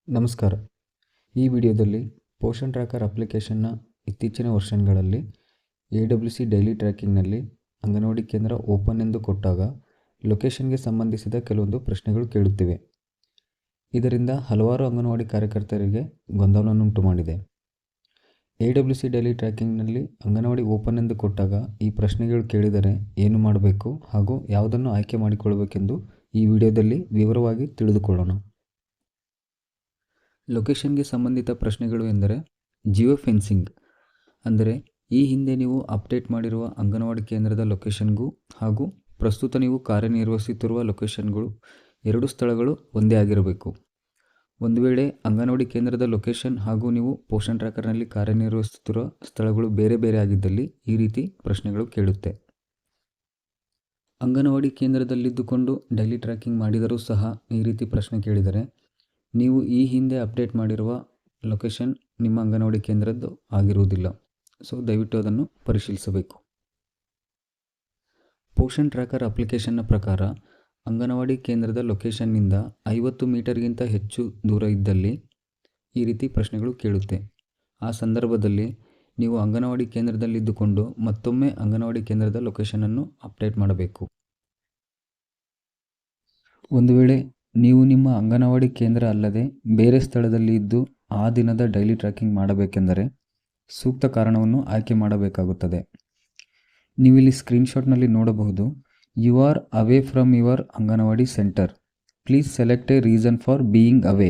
ನಮಸ್ಕಾರ. ಈ ವಿಡಿಯೋದಲ್ಲಿ ಪೋಷನ್ ಟ್ರ್ಯಾಕರ್ ಅಪ್ಲಿಕೇಶನ್ನ ಇತ್ತೀಚಿನ ವರ್ಷನ್ಗಳಲ್ಲಿ AWC ಡೈಲಿ ಟ್ರ್ಯಾಕಿಂಗ್ನಲ್ಲಿ ಅಂಗನವಾಡಿ ಕೇಂದ್ರ ಓಪನ್ ಎಂದು ಕೊಟ್ಟಾಗ ಲೊಕೇಶನ್ಗೆ ಸಂಬಂಧಿಸಿದ ಕೆಲವೊಂದು ಪ್ರಶ್ನೆಗಳು ಕೇಳುತ್ತಿವೆ. ಇದರಿಂದ ಹಲವಾರು ಅಂಗನವಾಡಿ ಕಾರ್ಯಕರ್ತರಿಗೆ ಗೊಂದಲವನ್ನುಂಟು ಮಾಡಿದೆ. AWC ಡೈಲಿ ಟ್ರ್ಯಾಕಿಂಗ್ನಲ್ಲಿ ಅಂಗನವಾಡಿ ಓಪನ್ ಎಂದು ಕೊಟ್ಟಾಗ ಈ ಪ್ರಶ್ನೆಗಳು ಕೇಳಿದರೆ ಏನು ಮಾಡಬೇಕು ಹಾಗೂ ಯಾವುದನ್ನು ಆಯ್ಕೆ ಮಾಡಿಕೊಳ್ಳಬೇಕೆಂದು ಈ ವಿಡಿಯೋದಲ್ಲಿ ವಿವರವಾಗಿ ತಿಳಿದುಕೊಳ್ಳೋಣ. ಲೊಕೇಶನ್ಗೆ ಸಂಬಂಧಿತ ಪ್ರಶ್ನೆಗಳು ಎಂದರೆ ಜಿಯೋ ಫೆನ್ಸಿಂಗ್, ಅಂದರೆ ಈ ಹಿಂದೆ ನೀವು ಅಪ್ಡೇಟ್ ಮಾಡಿರುವ ಅಂಗನವಾಡಿ ಕೇಂದ್ರದ ಲೊಕೇಶನ್ಗೂ ಹಾಗೂ ಪ್ರಸ್ತುತ ನೀವು ಕಾರ್ಯನಿರ್ವಹಿಸುತ್ತಿರುವ ಲೊಕೇಶನ್ಗಳು ಎರಡು ಸ್ಥಳಗಳು ಒಂದೇ ಆಗಿರಬೇಕು. ಒಂದು ವೇಳೆ ಅಂಗನವಾಡಿ ಕೇಂದ್ರದ ಲೊಕೇಶನ್ ಹಾಗೂ ನೀವು ಪೋಷನ್ ಟ್ರ್ಯಾಕರ್ನಲ್ಲಿ ಕಾರ್ಯನಿರ್ವಹಿಸುತ್ತಿರುವ ಸ್ಥಳಗಳು ಬೇರೆ ಬೇರೆ ಆಗಿದ್ದಲ್ಲಿ ಈ ರೀತಿ ಪ್ರಶ್ನೆಗಳು ಕೇಳುತ್ತೆ. ಅಂಗನವಾಡಿ ಕೇಂದ್ರದಲ್ಲಿದ್ದುಕೊಂಡು ಡೈಲಿ ಟ್ರ್ಯಾಕಿಂಗ್ ಮಾಡಿದರೂ ಸಹ ಈ ರೀತಿ ಪ್ರಶ್ನೆ ಕೇಳಿದರೆ ನೀವು ಈ ಹಿಂದೆ ಅಪ್ಡೇಟ್ ಮಾಡಿರುವ ಲೊಕೇಶನ್ ನಿಮ್ಮ ಅಂಗನವಾಡಿ ಕೇಂದ್ರದ್ದು ಆಗಿರುವುದಿಲ್ಲ. ಸೊ ದಯವಿಟ್ಟು ಅದನ್ನು ಪರಿಶೀಲಿಸಬೇಕು. ಪೋಷನ್ ಟ್ರ್ಯಾಕರ್ ಅಪ್ಲಿಕೇಶನ್ನ ಪ್ರಕಾರ ಅಂಗನವಾಡಿ ಕೇಂದ್ರದ ಲೊಕೇಶನ್ನಿಂದ 50 ಮೀಟರ್ಗಿಂತ ಹೆಚ್ಚು ದೂರ ಇದ್ದಲ್ಲಿ ಈ ರೀತಿ ಪ್ರಶ್ನೆಗಳು ಕೇಳುತ್ತೆ. ಆ ಸಂದರ್ಭದಲ್ಲಿ ನೀವು ಅಂಗನವಾಡಿ ಕೇಂದ್ರದಲ್ಲಿದ್ದುಕೊಂಡು ಮತ್ತೊಮ್ಮೆ ಅಂಗನವಾಡಿ ಕೇಂದ್ರದ ಲೊಕೇಶನನ್ನು ಅಪ್ಡೇಟ್ ಮಾಡಬೇಕು. ಒಂದು ವೇಳೆ ನೀವು ನಿಮ್ಮ ಅಂಗನವಾಡಿ ಕೇಂದ್ರ ಅಲ್ಲದೆ ಬೇರೆ ಸ್ಥಳದಲ್ಲಿ ಇದ್ದು ಆ ದಿನದ ಡೈಲಿ ಟ್ರ್ಯಾಕಿಂಗ್ ಮಾಡಬೇಕೆಂದರೆ ಸೂಕ್ತ ಕಾರಣವನ್ನು ಆಯ್ಕೆ ಮಾಡಬೇಕಾಗುತ್ತದೆ. ನೀವಿಲ್ಲಿ ಸ್ಕ್ರೀನ್ಶಾಟ್ನಲ್ಲಿ ನೋಡಬಹುದು, you are away from your anganwadi centre, please select a reason for being away.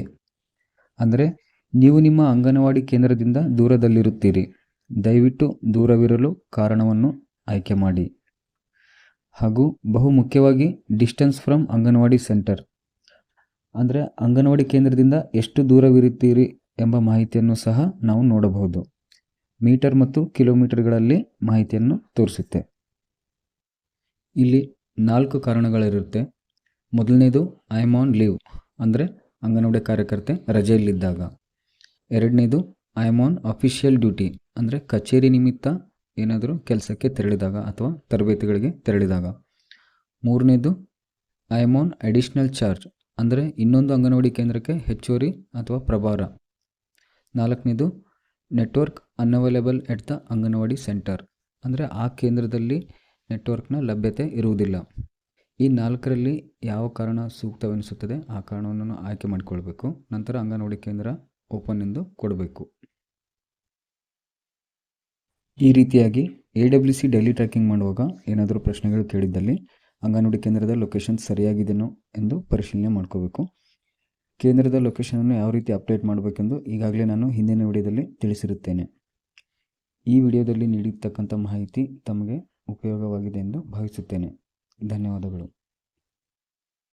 ಅಂದರೆ ನೀವು ನಿಮ್ಮ ಅಂಗನವಾಡಿ ಕೇಂದ್ರದಿಂದ ದೂರದಲ್ಲಿರುತ್ತೀರಿ, ದಯವಿಟ್ಟು ದೂರವಿರಲು ಕಾರಣವನ್ನು ಆಯ್ಕೆ ಮಾಡಿ. ಹಾಗೂ ಬಹುಮುಖ್ಯವಾಗಿ ಡಿಸ್ಟೆನ್ಸ್ ಫ್ರಮ್ ಅಂಗನವಾಡಿ ಸೆಂಟರ್, ಅಂದರೆ ಅಂಗನವಾಡಿ ಕೇಂದ್ರದಿಂದ ಎಷ್ಟು ದೂರವಿರುತ್ತೀರಿ ಎಂಬ ಮಾಹಿತಿಯನ್ನು ಸಹ ನಾವು ನೋಡಬಹುದು. ಮೀಟರ್ ಮತ್ತು ಕಿಲೋಮೀಟರ್ಗಳಲ್ಲಿ ಮಾಹಿತಿಯನ್ನು ತೋರಿಸುತ್ತೆ. ಇಲ್ಲಿ 4 ಕಾರಣಗಳಿರುತ್ತೆ. ಮೊದಲನೇದು ಐ ಆಮ್ ಆನ್ ಲೀವ್, ಅಂದರೆ ಅಂಗನವಾಡಿ ಕಾರ್ಯಕರ್ತೆ ರಜೆಯಲ್ಲಿದ್ದಾಗ. ಎರಡನೇದು I am on official duty, ಅಂದರೆ ಕಚೇರಿ ನಿಮಿತ್ತ ಏನಾದರೂ ಕೆಲಸಕ್ಕೆ ತೆರಳಿದಾಗ ಅಥವಾ ತರಬೇತಿಗಳಿಗೆ ತೆರಳಿದಾಗ. ಮೂರನೇದು I am on additional charge, ಅಂದರೆ ಇನ್ನೊಂದು ಅಂಗನವಾಡಿ ಕೇಂದ್ರಕ್ಕೆ ಹೆಚ್ಚುವರಿ ಅಥವಾ ಪ್ರಭಾರ. ನಾಲ್ಕನೇದು network unavailable at the anganwadi centre, ಅಂದರೆ ಆ ಕೇಂದ್ರದಲ್ಲಿ ನೆಟ್ವರ್ಕ್ನ ಲಭ್ಯತೆ ಇರುವುದಿಲ್ಲ. ಈ 4ರಲ್ಲಿ ಯಾವ ಕಾರಣ ಸೂಕ್ತವೆನಿಸುತ್ತದೆ ಆ ಕಾರಣವನ್ನು ಆಯ್ಕೆ ಮಾಡಿಕೊಳ್ಬೇಕು. ನಂತರ ಅಂಗನವಾಡಿ ಕೇಂದ್ರ ಓಪನ್ ಎಂದು ಕೊಡಬೇಕು. ಈ ರೀತಿಯಾಗಿ AWC ಡೈಲಿ ಟ್ರ್ಯಾಕಿಂಗ್ ಮಾಡುವಾಗ ಏನಾದರೂ ಪ್ರಶ್ನೆಗಳು ಕೇಳಿದ್ದಲ್ಲಿ ಅಂಗನವಾಡಿ ಕೇಂದ್ರದ ಲೊಕೇಶನ್ ಸರಿಯಾಗಿದೆಯೋ ಎಂದು ಪರಿಶೀಲನೆ ಮಾಡ್ಕೋಬೇಕು. ಕೇಂದ್ರದ ಲೊಕೇಶನನ್ನು ಯಾವ ರೀತಿ ಅಪ್ಡೇಟ್ ಮಾಡಬೇಕೆಂದು ಈಗಾಗಲೇ ನಾನು ಹಿಂದಿನ ವಿಡಿಯೋದಲ್ಲಿ ತಿಳಿಸಿರುತ್ತೇನೆ. ಈ ವಿಡಿಯೋದಲ್ಲಿ ನೀಡಿರ್ತಕ್ಕಂಥ ಮಾಹಿತಿ ತಮಗೆ ಉಪಯೋಗವಾಗಿದೆ ಎಂದು ಭಾವಿಸುತ್ತೇನೆ. ಧನ್ಯವಾದಗಳು.